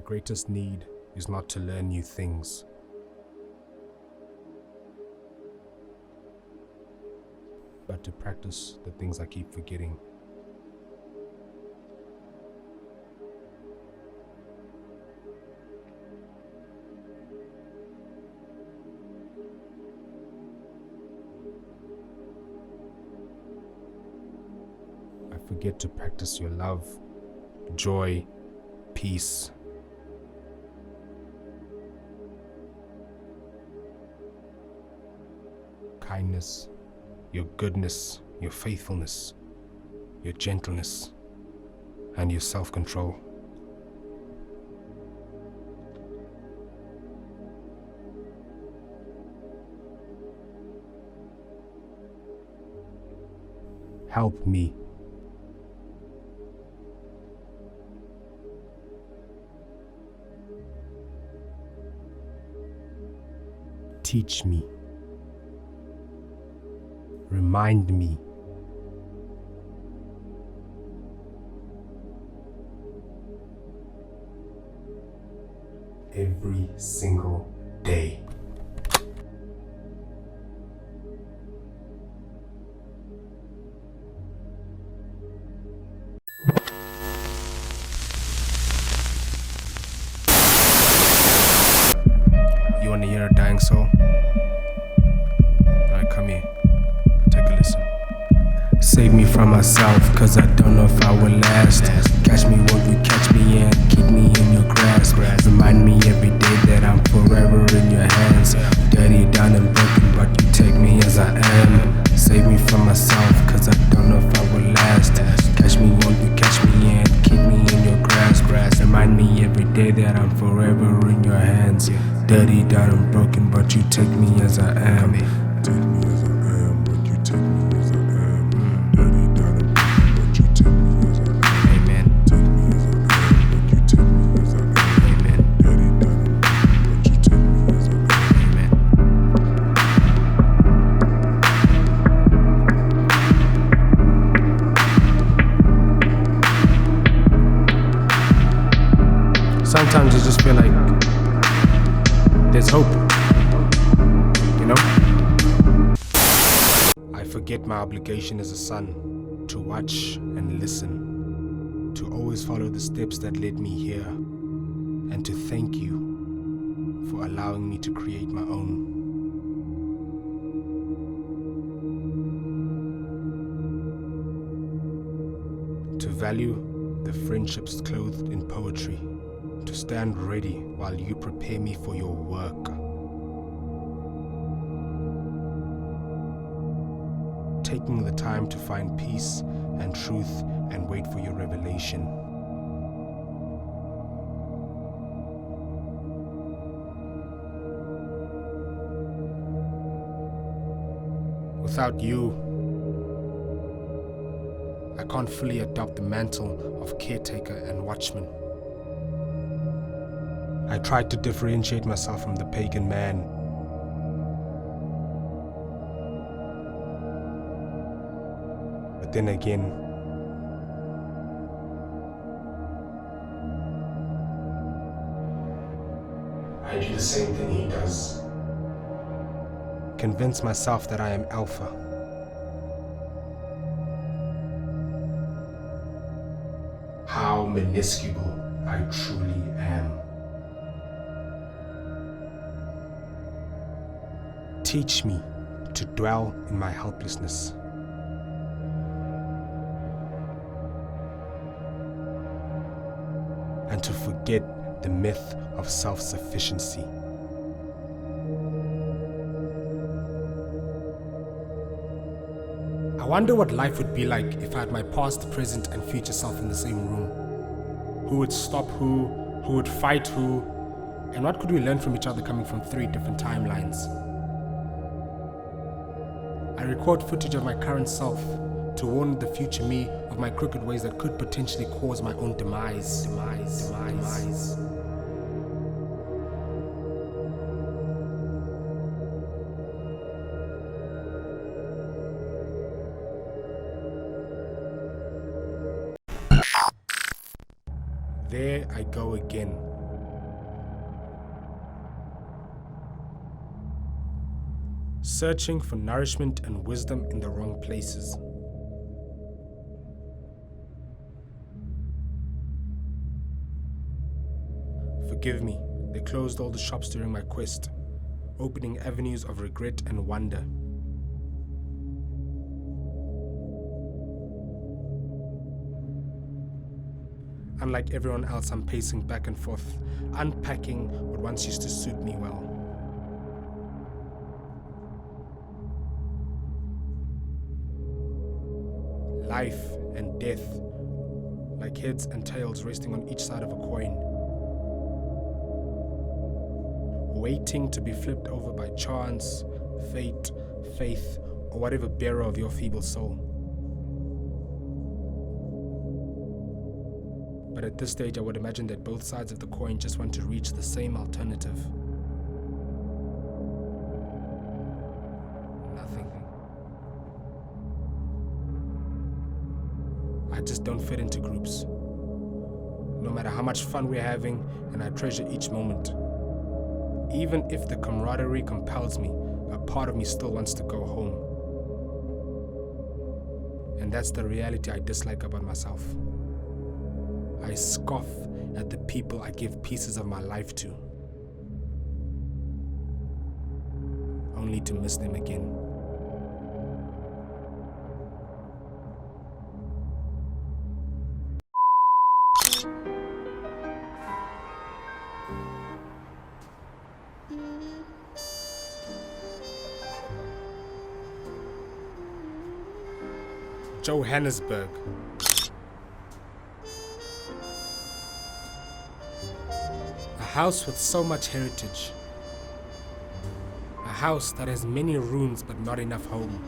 greatest need is not to learn new things, but to practice the things I keep forgetting. I forget to practice your love, joy, peace. Kindness, your goodness, your faithfulness, your gentleness, and your self-control. Help me. Teach me. Remind me. Every single day. You want to hear a dying soul? Alright, come here. Take a listen. Save me from myself, cause I don't know if I will last. Catch me, won't you catch me and keep me in your grasp. Remind me every day that I'm forever in your hands. Dirty, down and broken, but you take me as I am. Save me from myself, cause I don't know if I will last. Catch me, won't you catch me and keep me in your grasp. Remind me every day that I'm forever in your hands. Dirty, down and broken, but you take me as I am. Take me as I am, but you take me as I am. Dirty, down and broken, but you take me as I am. Amen. Take me as I am, but you take me as I am. Amen. Dirty, down and broken, but you take me as I am. Amen. Sometimes you just feel like there's hope, you know? I forget my obligation as a son to watch and listen, to always follow the steps that led me here, and to thank you for allowing me to create my own. To value the friendships clothed in poetry, to stand ready while you prepare me for your work. Taking the time to find peace and truth and wait for your revelation. Without you, I can't fully adopt the mantle of caretaker and watchman. I tried to differentiate myself from the pagan man. But then again, I do the same thing he does. Convince myself that I am alpha. How minuscule I truly am. Teach me to dwell in my helplessness. And to forget the myth of self-sufficiency. I wonder what life would be like if I had my past, present, and future self in the same room. Who would stop who would fight who, and what could we learn from each other coming from 3 different timelines? I record footage of my current self to warn the future me of my crooked ways that could potentially cause my own demise. There I go again, searching for nourishment and wisdom in the wrong places. Forgive me, they closed all the shops during my quest, opening avenues of regret and wonder. Unlike everyone else, I'm pacing back and forth, unpacking what once used to suit me well. Life and death, like heads and tails resting on each side of a coin, waiting to be flipped over by chance, fate, faith, or whatever bearer of your feeble soul. But at this stage, I would imagine that both sides of the coin just want to reach the same alternative. Nothing. I just don't fit into groups. No matter how much fun we're having, and I treasure each moment. Even if the camaraderie compels me, a part of me still wants to go home. And that's the reality I dislike about myself. I scoff at the people I give pieces of my life to, only to miss them again. Johannesburg. A house with so much heritage. A house that has many rooms but not enough home.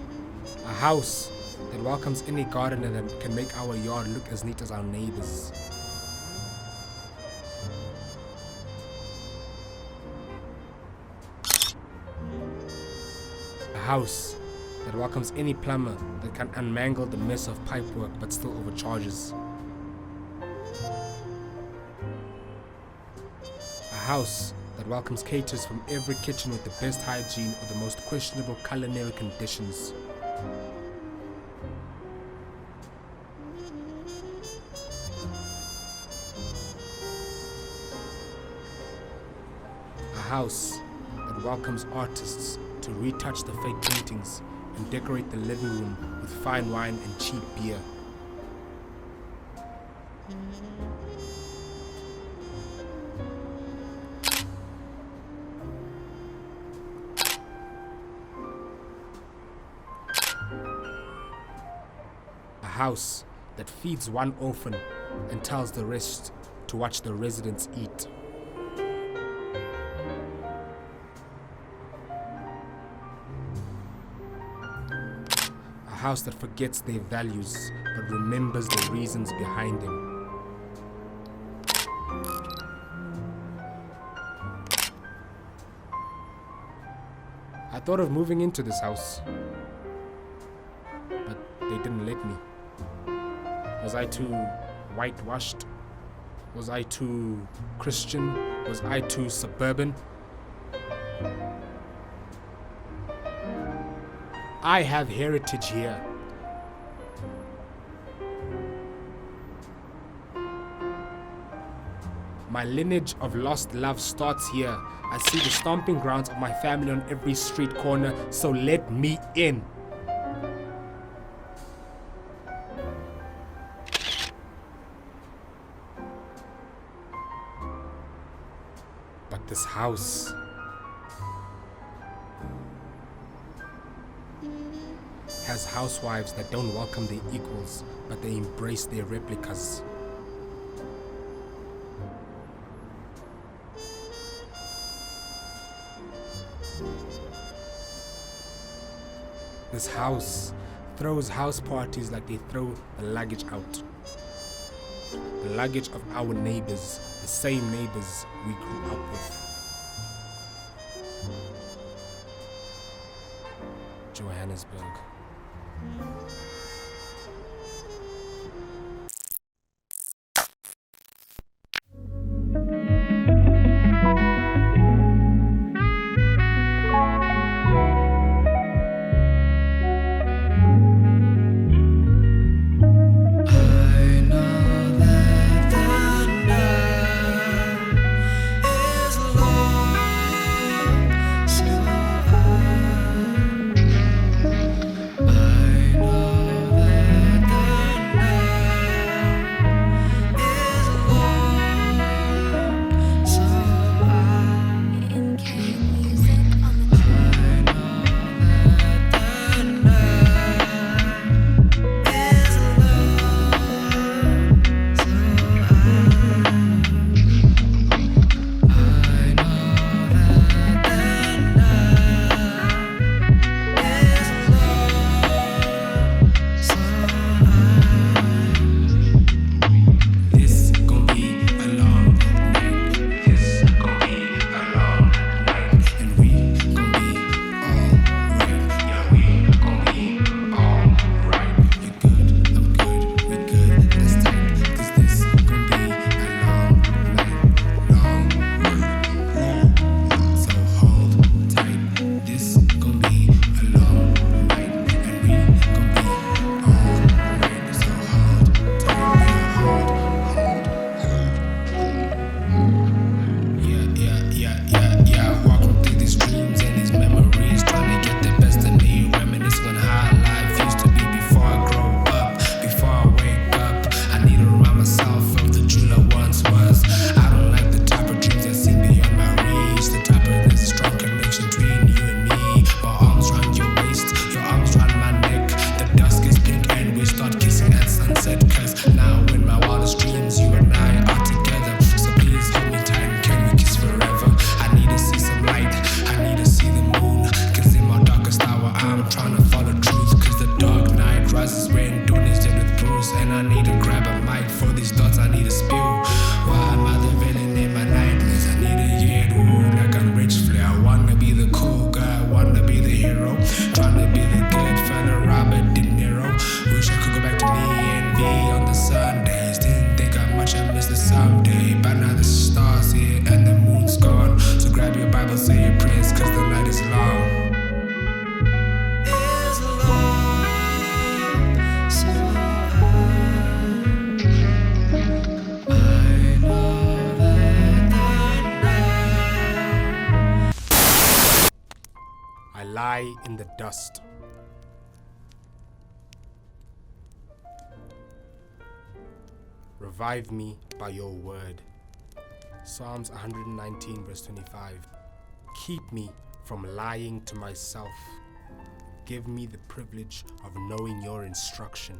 A house that welcomes any gardener that can make our yard look as neat as our neighbors. A house that welcomes any plumber that can unmangle the mess of pipework but still overcharges. A house that welcomes caterers from every kitchen with the best hygiene or the most questionable culinary conditions. A house that welcomes artists to retouch the fake paintings and decorate the living room with fine wine and cheap beer. A house that feeds one orphan and tells the rest to watch the residents eat. A house that forgets their values but remembers the reasons behind them. I thought of moving into this house, but they didn't let me. Was I too whitewashed? Was I too Christian? Was I too suburban? I have heritage here. My lineage of lost love starts here. I see the stomping grounds of my family on every street corner, so let me in. But this house has housewives that don't welcome their equals, but they embrace their replicas. This house throws house parties like they throw the luggage out. The luggage of our neighbors, the same neighbors we grew up with. Johannesburg. I lie in the dust. Revive me by your word. Psalms 119 verse 25. Keep me from lying to myself. Give me the privilege of knowing your instruction.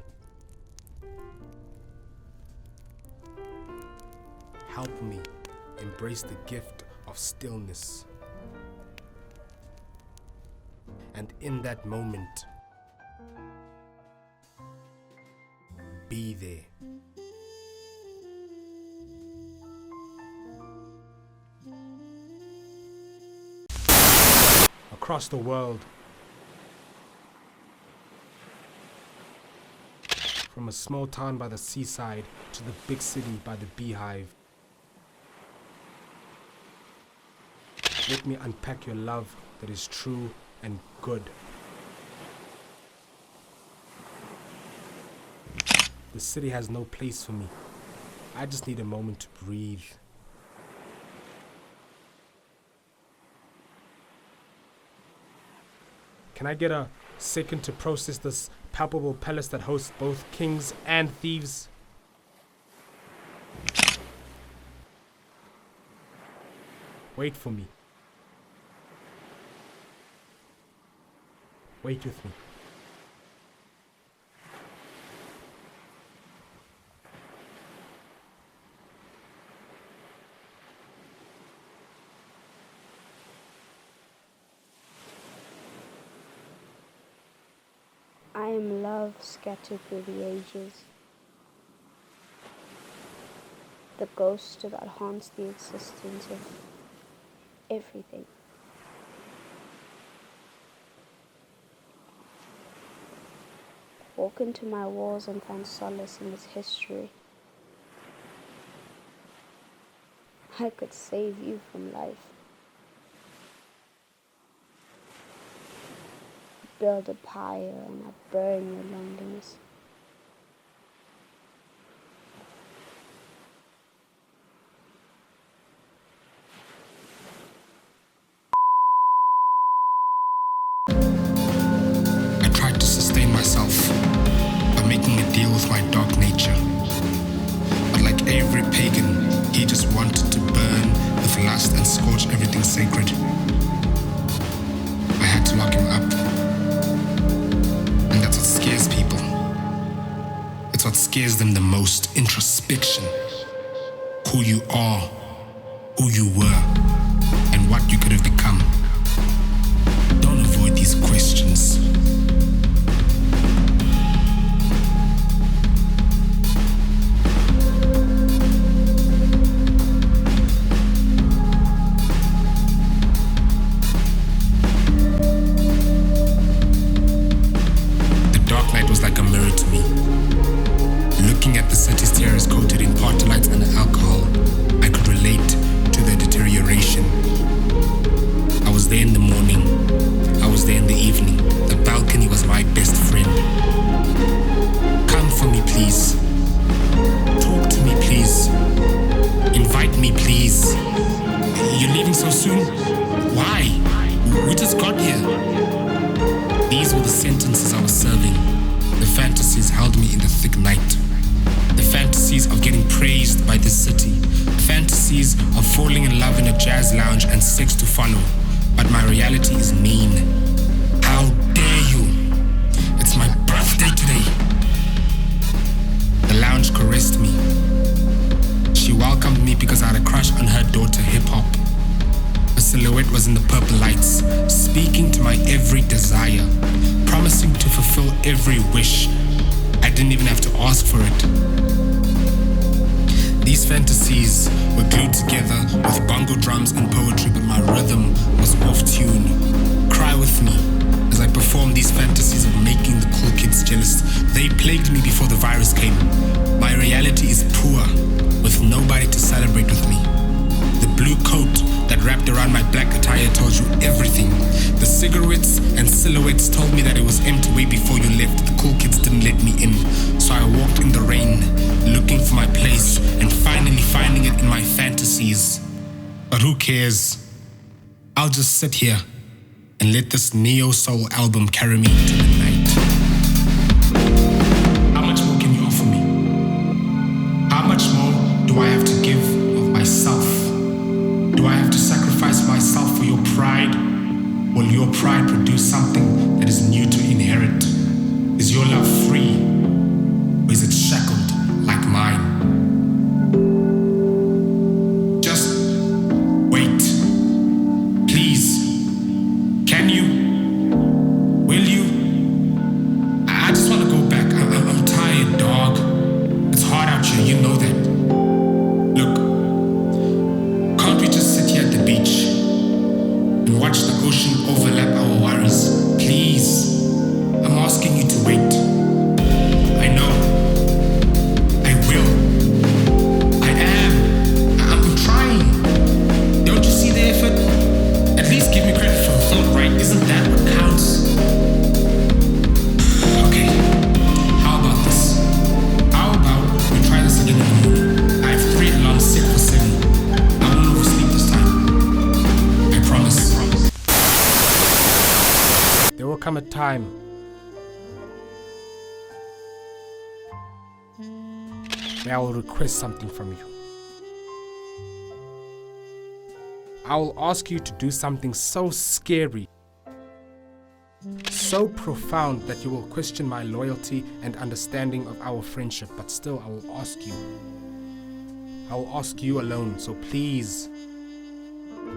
Help me embrace the gift of stillness. And in that moment, be there. Across the world, from a small town by the seaside to the big city by the beehive, let me unpack your love that is true and good. The city has no place for me. I just need a moment to breathe. Can I get a second to process this palpable palace that hosts both kings and thieves? Wait for me. Wait with me. I am love scattered through the ages, the ghost that haunts the existence of everything. Walk into my walls and find solace in its history. I could save you from life. Build a pyre and I burn your loneliness. I tried to sustain myself by making a deal with my dark nature. But like every pagan, he just wanted to burn with lust and scorch everything sacred. I had to lock him up. And that's what scares people. It's what scares them the most. Introspection. Who you are, who you were, and what you could have become. Don't avoid these questions. Tears coated in lights and alcohol, I could relate to their deterioration. I was there in the morning, I was there in the evening. The balcony was my best friend. Come for me, please. Talk to me, please. Invite me, please. You're leaving so soon? Why? We just got here. These were the sentences I was serving. The fantasies held me in the thick night. The fantasies of getting praised by the city. Fantasies of falling in love in a jazz lounge and sex to follow. But my reality is mean. How dare you? It's my birthday today. The lounge caressed me. She welcomed me because I had a crush on her daughter, hip-hop. A silhouette was in the purple lights, speaking to my every desire, promising to fulfill every wish. I didn't even have to ask for it. These fantasies were glued together with bongo drums and poetry, but my rhythm was off tune. Cry with me as I performed these fantasies of making the cool kids jealous. They plagued me before the virus came. My reality is poor, with nobody to celebrate with me. The blue coat that wrapped around my black attire told you everything. The cigarettes and silhouettes told me that it was empty way before you left. The cool kids didn't let me in, so I walked in the rain, looking for my place and finally finding it in my fantasies. But who cares? I'll just sit here and let this neo-soul album carry me into the night. How much more can you offer me? How much more do I have to give of myself? Do I have to sacrifice myself for your pride? Will your pride produce something that is new to inherit? Is your love free, or is it shackled like mine? Just wait. Please. Can you? Will you? I just want to go back. I'm tired, dog. It's hard out here, you know that. Look, can't we just sit here at the beach and watch the ocean overlap our worries? Please. I'm asking you to wait. I know. I will. I am. I'm trying. Don't you see the effort? At least give me credit for the thought, right? Isn't that what counts? Okay. How about this? How about we try this again in the morning? I have 3 alarms set for 7. I won't oversleep this time. I promise. There will come a time where I will request something from you. I will ask you to do something so scary, so profound that you will question my loyalty and understanding of our friendship, but still I will ask you. I will ask you alone, so please,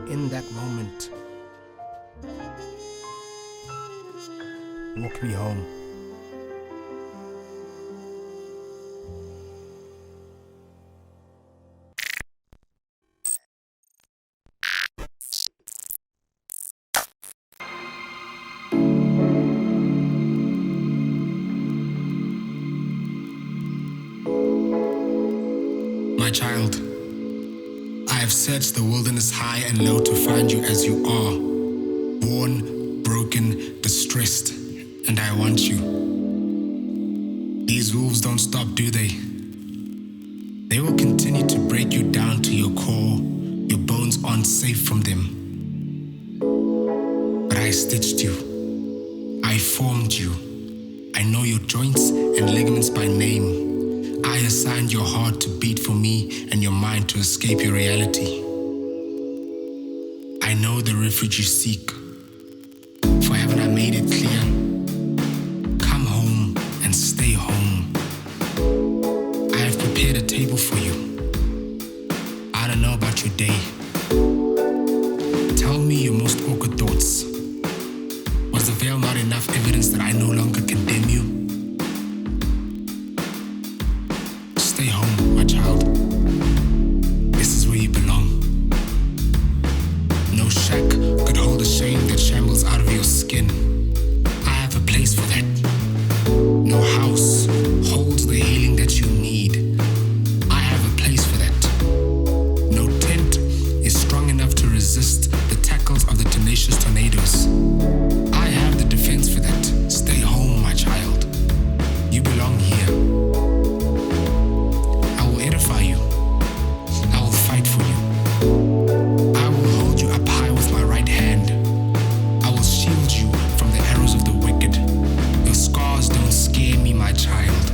in that moment, walk me home. My child, I have searched the wilderness high and low to find you as you are, worn, broken, distressed, and I want you. These wolves don't stop, do they? They will continue to break you down to your core. Your bones aren't safe from them. But I stitched you. I formed you. I know your joints and ligaments by name. I assigned your heart to beat for me and your mind to escape your reality. I know the refuge you seek. For haven't I made it clear? Come home and stay home. I have prepared a table for you. I don't know about your day. Tell me your most awkward thoughts. Was the veil not enough evidence that I no longer condemn you? Stay home, my child. This is where you belong. No shack could hold the shame that shambles out of your skin. I have a place for that. No house holds the healing that you need. I have a place for that. No tent is strong enough to resist the tackles of the tenacious tornadoes. I have the defense for that. Stay home, my child. You belong here. I will edify you. I will fight for you. I will hold you up high with my right hand. I will shield you from the arrows of the wicked. Your scars don't scare me, my child.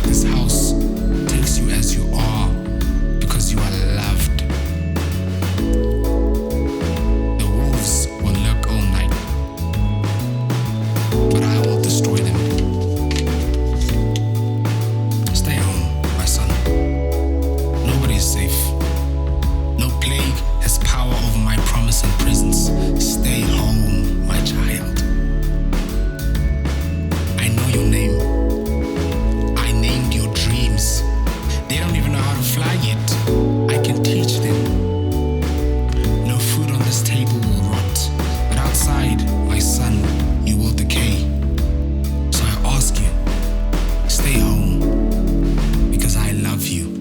This house takes you as you are because you are loved. The wolves will lurk all night, but I will destroy them. Stay home, my son. Nobody is safe. No plague has power over my promise and presence. Stay home, my child. I know your name. I named your dreams. They don't even know how to fly yet. I can teach them. No food on this table will rot, but outside, my son, you will decay. So I ask you, stay home, because I love you.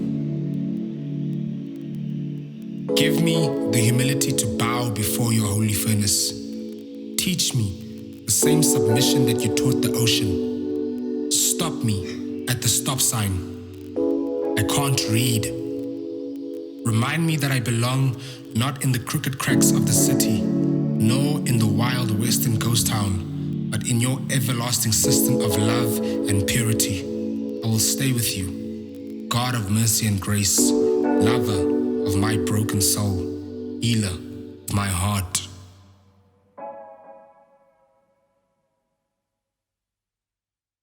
Give me the humility to bow before your holy furnace. Teach me the same submission that you taught the ocean. Stop me at the stop sign. I can't read. Remind me that I belong not in the crooked cracks of the city, nor in the wild western ghost town, but in your everlasting system of love and purity. I will stay with you, God of mercy and grace, lover of my broken soul, healer of my heart.